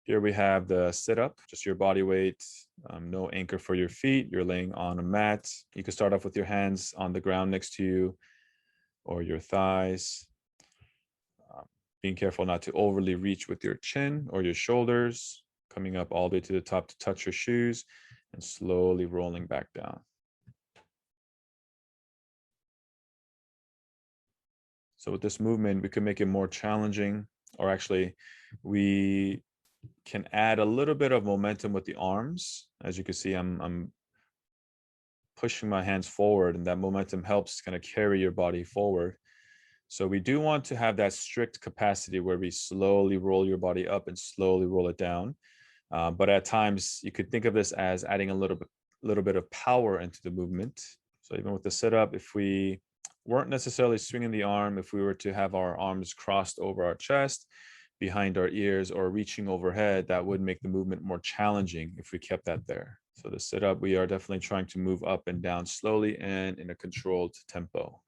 Here we have the sit up, just your body weight, no anchor for your feet. You're laying on a mat. You can start off with your hands on the ground next to you or your thighs. Being careful not to overly reach with your chin or your shoulders, coming up all the way to the top to touch your shoes and slowly rolling back down. So with this movement, we can make it more challenging, or actually we can add a little bit of momentum with the arms. As you can see, I'm pushing my hands forward, and that momentum helps kind of carry your body forward. So we do want to have that strict capacity where we slowly roll your body up and slowly roll it down. But at times you could think of this as adding a little bit of power into the movement. So even with the sit up, if we weren't necessarily swinging the arm, if we were to have our arms crossed over our chest, behind our ears, or reaching overhead, that would make the movement more challenging if we kept that there. So the sit up, we are definitely trying to move up and down slowly and in a controlled tempo.